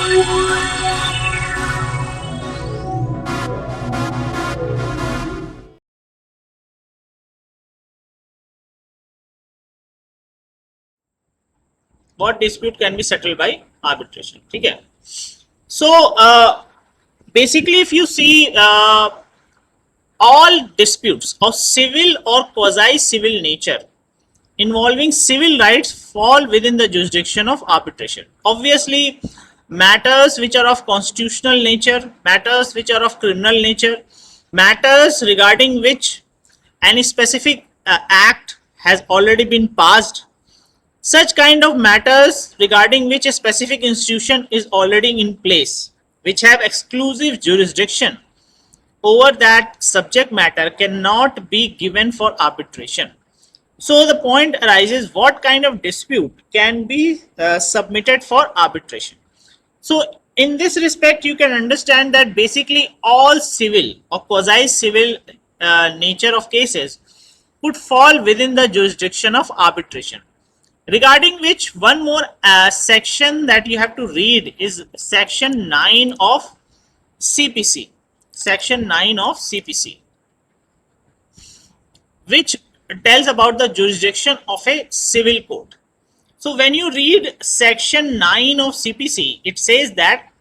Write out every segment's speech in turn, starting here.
What dispute can be settled by arbitration? ठीक है. So basically, if you see, all disputes of civil or quasi civil nature involving civil rights fall within the jurisdiction of arbitration. Obviously, matters which are of constitutional nature, matters which are of criminal nature, matters regarding which any specific act has already been passed, such kind of matters regarding which a specific institution is already in place, which have exclusive jurisdiction over that subject matter, cannot be given for arbitration. So the point arises, what kind of dispute can be submitted for arbitration? So in this respect, you can understand that basically all civil or quasi civil nature of cases could fall within the jurisdiction of arbitration. Regarding which, one more section that you have to read is section 9 of CPC. Section 9 of CPC, which tells about the jurisdiction of a civil court. So when you read section 9 of CPC, it says that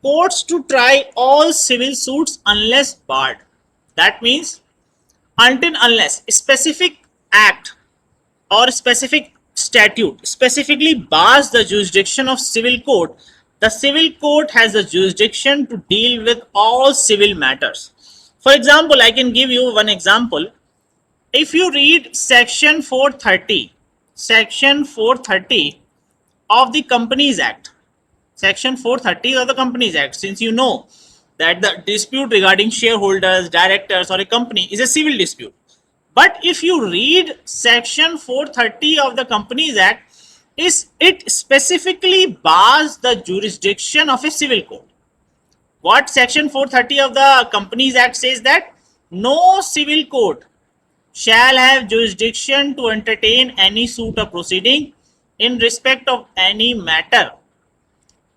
courts to try all civil suits unless barred. That means until unless a specific act or specific statute specifically bars the jurisdiction of civil court, the civil court has the jurisdiction to deal with all civil matters. For example, I can give you one example. If you read section 430, section 430 of the Companies Act, section 430 of the Companies Act, since you know that the dispute regarding shareholders, directors, or a company is a civil dispute. But if you read section 430 of the Companies Act, it specifically bars the jurisdiction of a civil court. What section 430 of the Companies Act says? That no civil court shall have jurisdiction to entertain any suit or proceeding in respect of any matter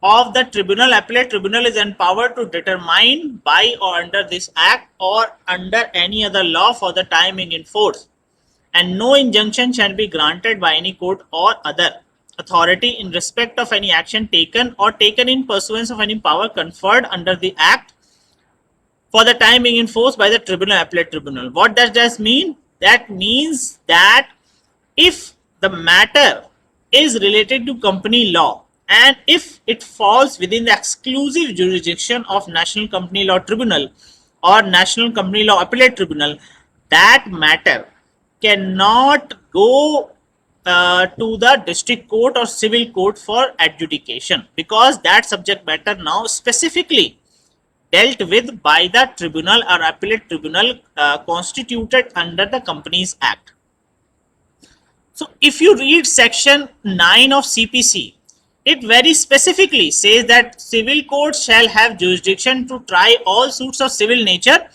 of the tribunal. Appellate tribunal is empowered to determine by or under this act or under any other law for the time in force, and no injunction shall be granted by any court or other authority in respect of any action taken or taken in pursuance of any power conferred under the act for the time being enforced by the tribunal, appellate tribunal. What does that mean? That means that if the matter is related to company law and if it falls within the exclusive jurisdiction of National Company Law Tribunal or National Company Law Appellate Tribunal, that matter cannot go to the district court or civil court for adjudication, because that subject matter now specifically dealt with by the tribunal or appellate tribunal constituted under the Companies Act. So if you read section 9 of CPC, it very specifically says that civil courts shall have jurisdiction to try all suits of civil nature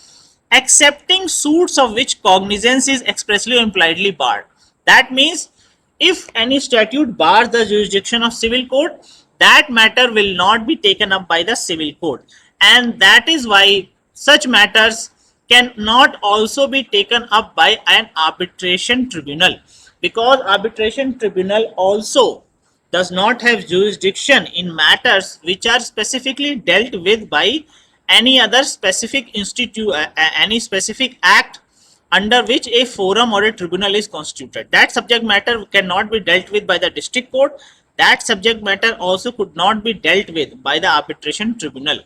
excepting suits of which cognizance is expressly or impliedly barred. That means if any statute bars the jurisdiction of civil court, that matter will not be taken up by the civil court, and that is why such matters cannot also be taken up by an arbitration tribunal, because arbitration tribunal also does not have jurisdiction in matters which are specifically dealt with by any other specific institute, any specific act under which a forum or a tribunal is constituted. That subject matter cannot be dealt with by the district court. That subject matter also could not be dealt with by the arbitration tribunal,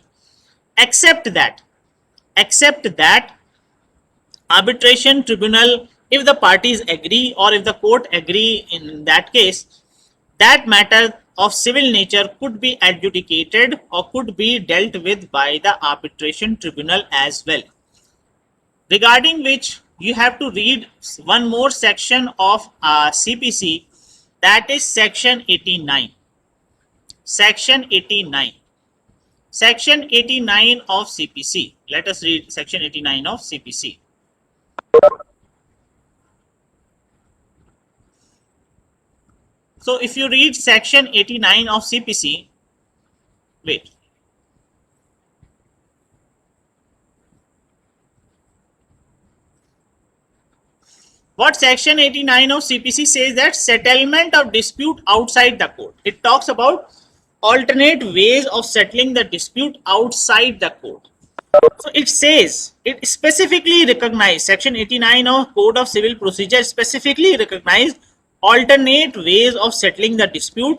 except that arbitration tribunal, if the parties agree or if the court agree, in that case that matter of civil nature could be adjudicated or could be dealt with by the arbitration tribunal as well. Regarding which, you have to read one more section of CPC, that is section 89. Section 89. Section 89 of CPC. Let us read section 89 of CPC. So if you read section 89 of CPC, Wait. What section 89 of CPC says that settlement of dispute outside the court. It talks about alternate ways of settling the dispute outside the court. So it says, it specifically recognized, section 89 of Code of Civil Procedure specifically recognized alternate ways of settling the dispute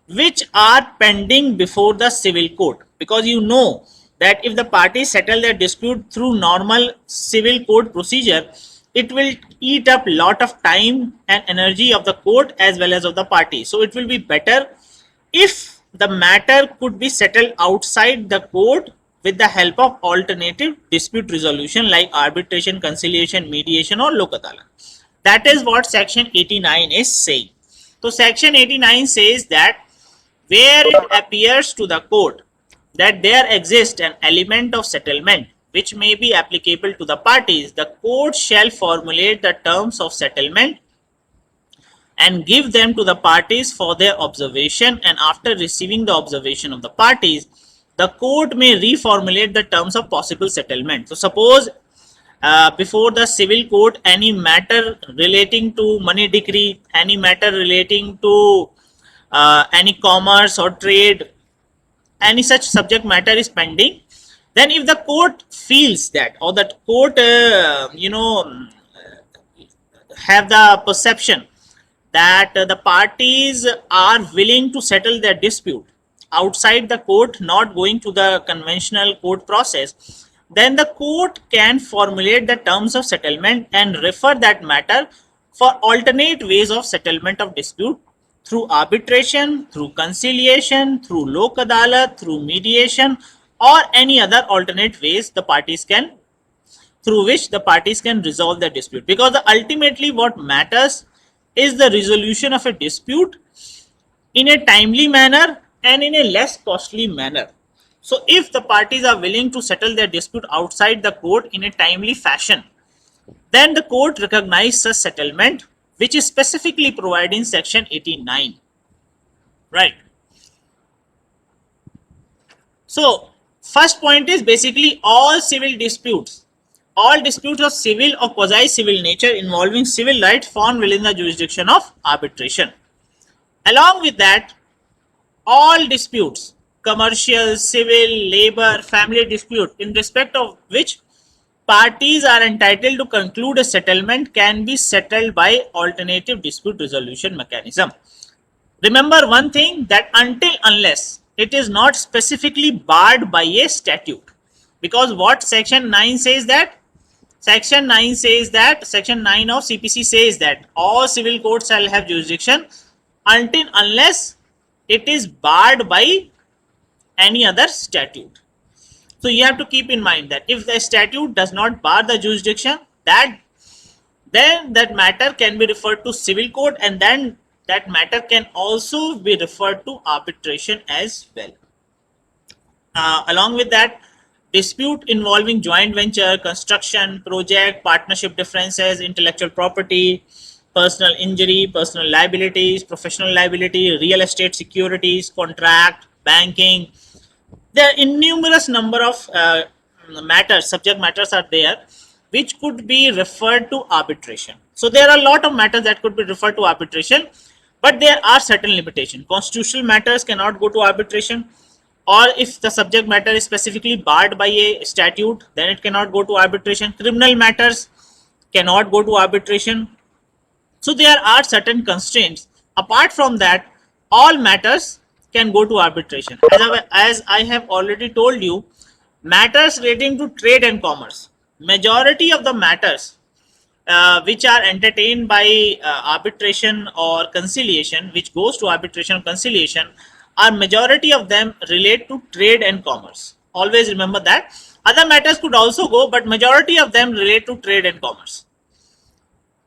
which are pending before the civil court. Because you know that if the parties settle their dispute through normal civil court procedure, it will eat up lot of time and energy of the court as well as of the party. So it will be better if the matter could be settled outside the court with the help of alternative dispute resolution like arbitration, conciliation, mediation or lok adalat. That is what section 89 is saying. So section 89 says that where it appears to the court that there exists an element of settlement which may be applicable to the parties, the court shall formulate the terms of settlement and give them to the parties for their observation, and after receiving the observation of the parties, the court may reformulate the terms of possible settlement. So suppose before the civil court any matter relating to money decree, any matter relating to any commerce or trade, any such subject matter is pending, then if the court feels that, or that court have the perception that the parties are willing to settle their dispute outside the court, not going to the conventional court process, then the court can formulate the terms of settlement and refer that matter for alternate ways of settlement of dispute through arbitration, through conciliation, through lok adalat, through mediation, or any other alternate ways the parties can, through which the parties can resolve the dispute. Because ultimately what matters is the resolution of a dispute in a timely manner and in a less costly manner. So if the parties are willing to settle their dispute outside the court in a timely fashion, then the court recognizes such settlement, which is specifically provided in section 89. Right. So first point is basically all civil disputes, all disputes of civil or quasi-civil nature involving civil rights fall within the jurisdiction of arbitration. Along with that, all disputes, commercial, civil, labor, family dispute, in respect of which parties are entitled to conclude a settlement, can be settled by alternative dispute resolution mechanism. Remember one thing, that until unless it is not specifically barred by a statute, because what section 9 says that, section 9 of CPC says that all civil courts shall have jurisdiction until unless it is barred by any other statute. So you have to keep in mind that if the statute does not bar the jurisdiction, then that matter can be referred to civil court, and then that matter can also be referred to arbitration as well. Along with that, dispute involving joint venture, construction, project, partnership differences, intellectual property, personal injury, personal liabilities, professional liability, real estate securities, contract, banking. There are innumerous number of matters, subject matters are there, which could be referred to arbitration. So there are a lot of matters that could be referred to arbitration, but there are certain limitations. Constitutional matters cannot go to arbitration, or if the subject matter is specifically barred by a statute, then it cannot go to arbitration. Criminal matters cannot go to arbitration. So there are certain constraints. Apart from that, all matters can go to arbitration. As I have already told you, matters relating to trade and commerce, majority of the matters which are entertained by arbitration or conciliation, which goes to arbitration or conciliation, are majority of them relate to trade and commerce. Always remember that. Other matters could also go, but majority of them relate to trade and commerce.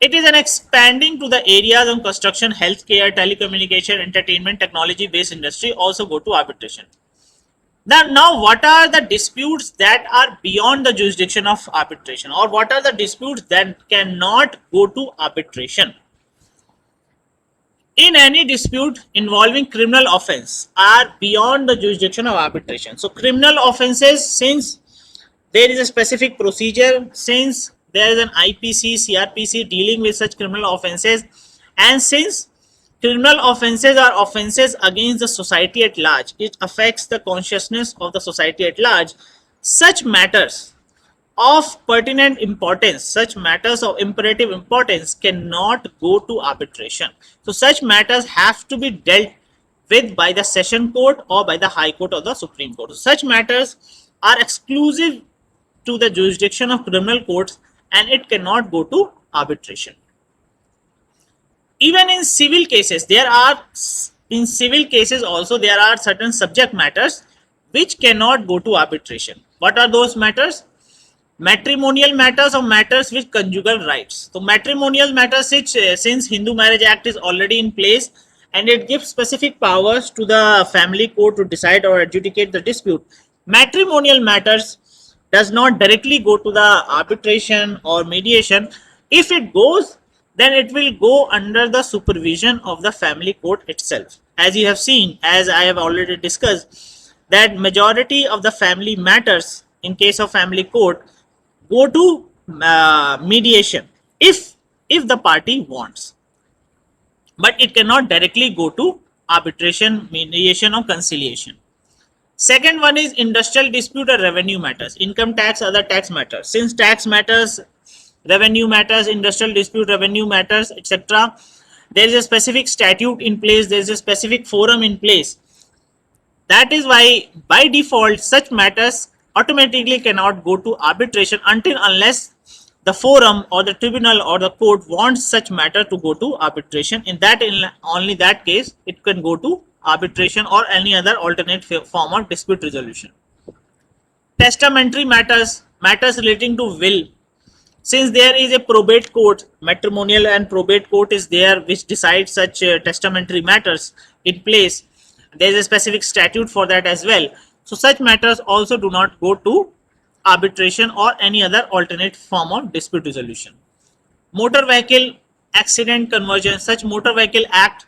It is an expanding to the areas of construction, healthcare, telecommunication, entertainment, technology-based industry also go to arbitration. Now, what are the disputes that are beyond the jurisdiction of arbitration, or what are the disputes that cannot go to arbitration? in any dispute involving criminal offense are beyond the jurisdiction of arbitration. So criminal offenses, since there is a specific procedure, since there is an IPC, CRPC dealing with such criminal offenses, and since criminal offenses are offenses against the society at large, it affects the consciousness of the society at large, such matters of pertinent importance, such matters of imperative importance cannot go to arbitration. So such matters have to be dealt with by the session court or by the high court or the supreme court. So such matters are exclusive to the jurisdiction of criminal courts and it cannot go to arbitration. Even in civil cases, also there are certain subject matters which cannot go to arbitration. What are those matters? Matrimonial matters or matters with conjugal rights. So matrimonial matters, which since Hindu Marriage Act is already in place and it gives specific powers to the family court to decide or adjudicate the dispute, matrimonial matters does not directly go to the arbitration or mediation. If it goes, then it will go under the supervision of the family court itself. As you have seen, as I have already discussed, that majority of the family matters in case of family court go to mediation if the party wants, but it cannot directly go to arbitration, mediation or conciliation. Second one is industrial dispute or revenue matters, income tax, other tax matters. Since tax matters, revenue matters, industrial dispute, revenue matters, etc., there is a specific statute in place, there is a specific forum in place. That is why by default such matters automatically cannot go to arbitration until unless the forum or the tribunal or the court wants such matter to go to arbitration. In only that case it can go to arbitration or any other alternate form of dispute resolution. Testamentary matters, matters relating to will. Since there is a probate court, matrimonial and probate court is there which decides such testamentary matters in place. There is a specific statute for that as well. So such matters also do not go to arbitration or any other alternate form of dispute resolution. Motor vehicle accident conversion, such motor vehicle act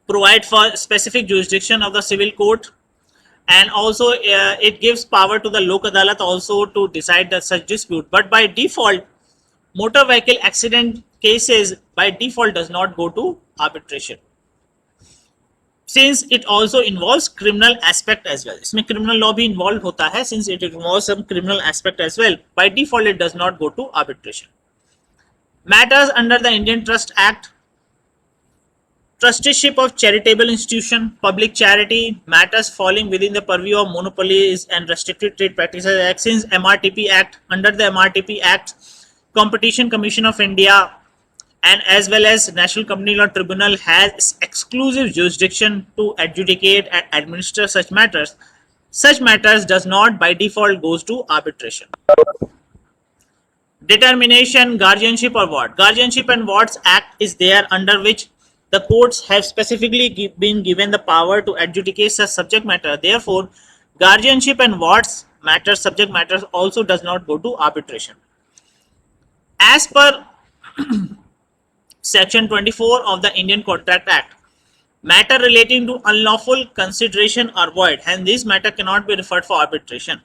provide for specific jurisdiction of the civil court, and also it gives power to the Lok Adalat also to decide that such dispute. But by default, motor vehicle accident cases by default does not go to arbitration, since it also involves criminal aspect as well. इसमें criminal law भी involved होता है, since it involves some criminal aspect as well. By default, it does not go to arbitration. Matters under the Indian Trust Act, trusteeship of charitable institution, public charity, matters falling within the purview of monopolies and restricted trade practices act. Since MRTP Act, under the MRTP Act, Competition Commission of India and as well as National Company Law Tribunal has exclusive jurisdiction to adjudicate and administer such matters. Such matters does not by default goes to arbitration. Determination, guardianship or what? Guardianship and Wards Act is there, under which the courts have specifically been given the power to adjudicate such subject matter. Therefore, guardianship and wards matters, subject matters also does not go to arbitration. As per Section 24 of the Indian Contract Act, matter relating to unlawful consideration are void, and this matter cannot be referred for arbitration.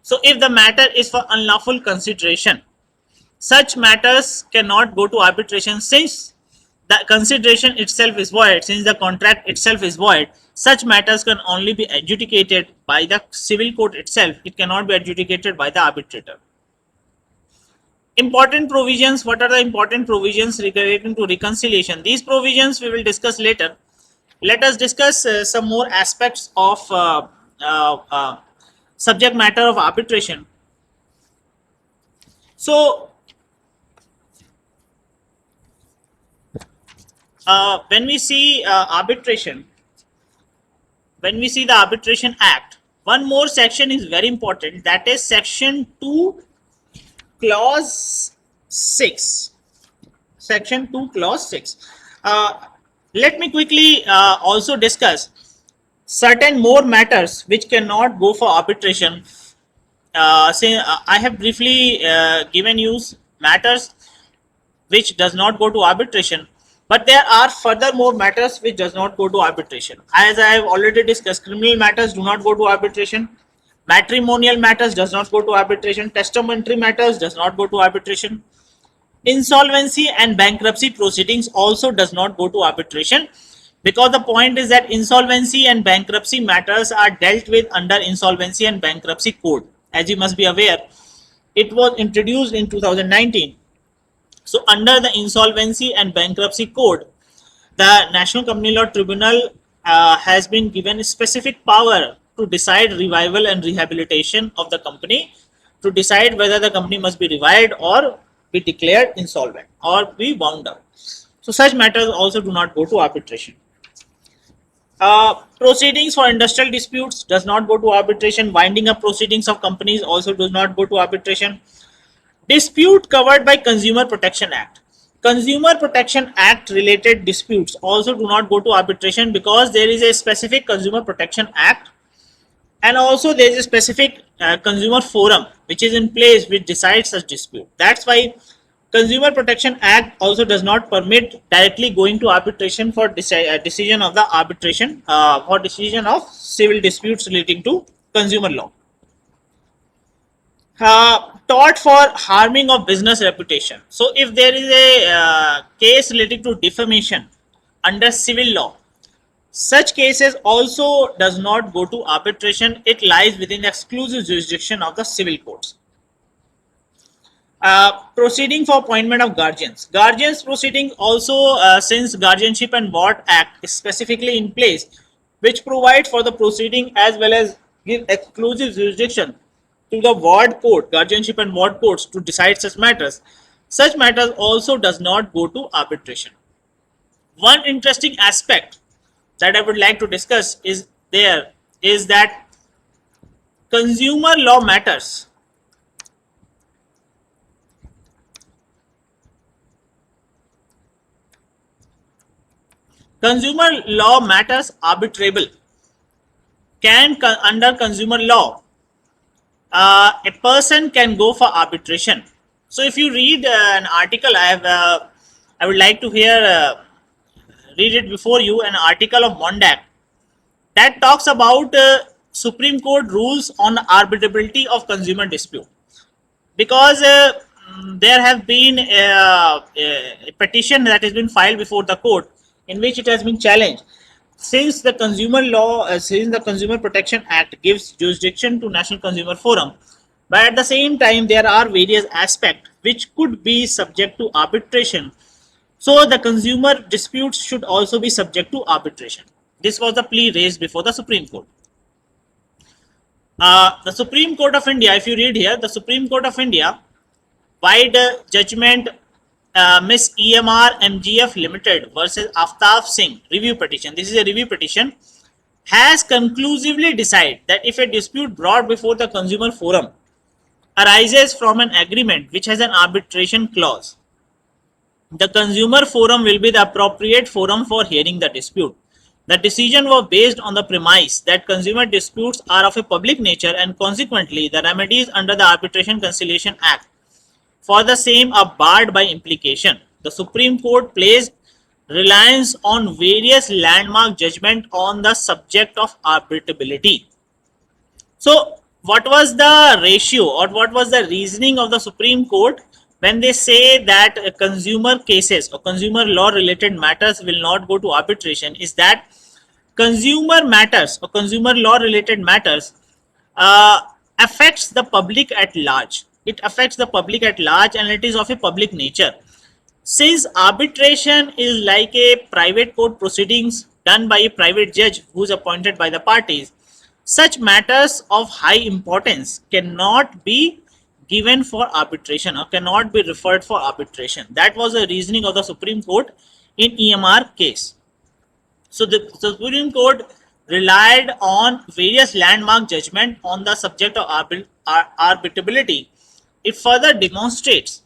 So if the matter is for unlawful consideration, such matters cannot go to arbitration, since the consideration itself is void, since the contract itself is void. Such matters can only be adjudicated by the civil court itself. It cannot be adjudicated by the arbitrator. Important provisions. What are the important provisions relating to reconciliation? These provisions we will discuss later. Let us discuss some more aspects of subject matter of arbitration. So when we see arbitration, when we see the Arbitration Act, one more section is very important, that is section 2 clause 6. Section 2 clause 6. Let me quickly also discuss certain more matters which cannot go for arbitration. I have briefly given you matters which does not go to arbitration. But there are furthermore matters which does not go to arbitration. As I have already discussed, criminal matters do not go to arbitration. Matrimonial matters does not go to arbitration. Testamentary matters does not go to arbitration. Insolvency and bankruptcy proceedings also does not go to arbitration, because the point is that insolvency and bankruptcy matters are dealt with under Insolvency and Bankruptcy Code. As you must be aware, it was introduced in 2019. So under the Insolvency and Bankruptcy Code, the National Company Law Tribunal has been given specific power to decide revival and rehabilitation of the company, to decide whether the company must be revived or be declared insolvent or be wound up. So such matters also do not go to arbitration. Proceedings for industrial disputes does not go to arbitration. Winding up proceedings of companies also does not go to arbitration. Dispute covered by Consumer Protection Act. Consumer Protection Act related disputes also do not go to arbitration, because there is a specific Consumer Protection Act, and also there is a specific consumer forum which is in place which decides such dispute. That's why Consumer Protection Act also does not permit directly going to arbitration for decision of the arbitration for decision of civil disputes relating to consumer law. Tort for harming of business reputation. So if there is a case related to defamation under civil law, such cases also does not go to arbitration. It lies within the exclusive jurisdiction of the civil courts. Proceeding for appointment of guardians. Guardians proceeding also, since Guardianship and Ward Act is specifically in place, which provide for the proceeding as well as give exclusive jurisdiction to the ward court, guardianship and ward courts to decide such matters. Such matters also does not go to arbitration. One interesting aspect that I would like to discuss is that consumer law matters arbitrable. Under consumer law, a person can go for arbitration. So if you read an article, I would like to read it before you, an article of Mondak that talks about Supreme Court rules on arbitrability of consumer dispute, because there have been a petition that has been filed before the court in which it has been challenged, since the Consumer Protection Act gives jurisdiction to National Consumer Forum, but at the same time there are various aspects which could be subject to arbitration. So the consumer disputes should also be subject to arbitration. This was the plea raised before the Supreme Court. The Supreme Court of India, if you read here, the Supreme Court of India, wide judgment Miss EMR MGF Limited versus Aftab Singh review petition. This is a review petition. Has conclusively decided that if a dispute brought before the consumer forum arises from an agreement which has an arbitration clause, the consumer forum will be the appropriate forum for hearing the dispute. The decision was based on the premise that consumer disputes are of a public nature, and consequently the remedies under the Arbitration Conciliation Act for the same are barred by implication. The Supreme Court placed reliance on various landmark judgment on the subject of arbitrability. So what was the ratio, or what was the reasoning of the Supreme Court when they say that consumer cases or consumer law related matters will not go to arbitration? Is that consumer matters or consumer law related matters affects the public at large. It affects the public at large, and it is of a public nature. Since arbitration is like a private court proceedings done by a private judge who is appointed by the parties, such matters of high importance cannot be given for arbitration or cannot be referred for arbitration. That was the reasoning of the Supreme Court in EMR case. So the Supreme Court relied on various landmark judgment on the subject of arbitrability. It further demonstrates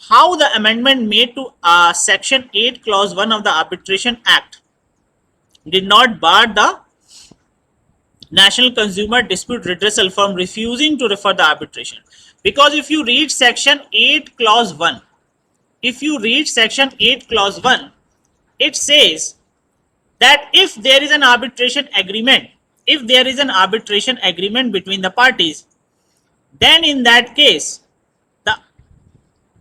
how the amendment made to Section 8 Clause 1 of the Arbitration Act did not bar the National Consumer Dispute Redressal from refusing to refer the arbitration. Because if you read Section 8 Clause 1, it says that if there is an arbitration agreement, between the parties, then in that case, the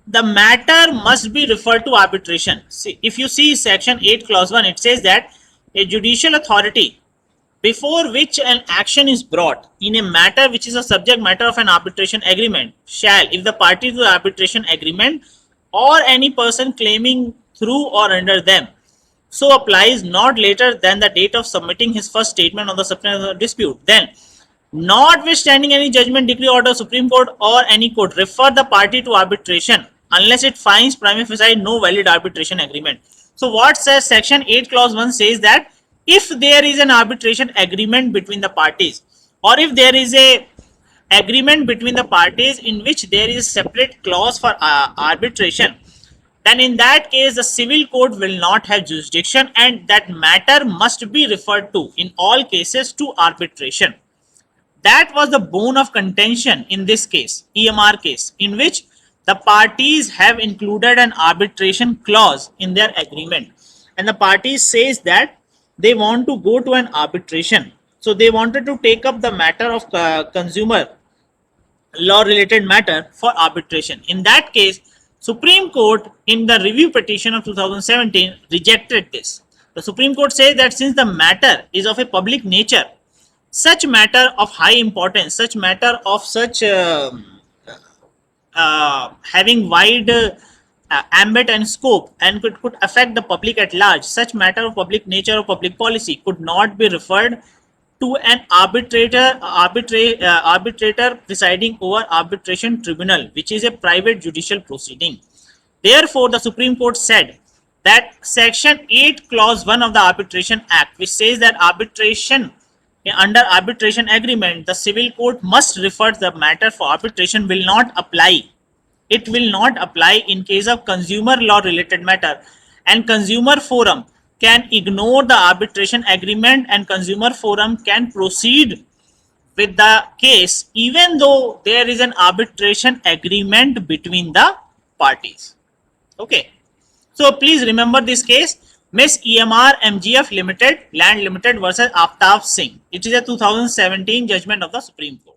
the matter must be referred to arbitration. See, if you see section 8 clause 1, it says that a judicial authority before which an action is brought in a matter which is a subject matter of an arbitration agreement shall, if the party to the arbitration agreement or any person claiming through or under them so applies not later than the date of submitting his first statement on the substance of the dispute, then notwithstanding any judgment, decree, order, Supreme Court or any court, refer the party to arbitration unless it finds prima facie no valid arbitration agreement. So what says section 8 clause 1 says that if there is an arbitration agreement between the parties, or if there is a agreement between the parties in which there is a separate clause for arbitration, then in that case the civil court will not have jurisdiction and that matter must be referred to in all cases to arbitration. That was the bone of contention in this case, EMR case, in which the parties have included an arbitration clause in their agreement, and the parties says that they want to go to an arbitration. So they wanted to take up the matter of consumer law related matter for arbitration. In that case, Supreme Court in the review petition of 2017 rejected this. The Supreme Court says that since the matter is of a public nature, such matter of high importance, such matter of such having wide ambit and scope and could affect the public at large, such matter of public nature or public policy could not be referred to an arbitrator presiding over arbitration tribunal, which is a private judicial proceeding. Therefore, the Supreme Court said that section 8 clause 1 of the Arbitration Act, which says that arbitration under arbitration agreement, the civil court must refer the matter for arbitration, will not apply. It will not apply in case of consumer law related matter, and consumer forum can ignore the arbitration agreement and consumer forum can proceed with the case even though there is an arbitration agreement between the parties. Okay, so please remember this case, Miss EMR MGF Limited, Land Limited versus Aftab Singh. It is a 2017 judgment of the Supreme Court.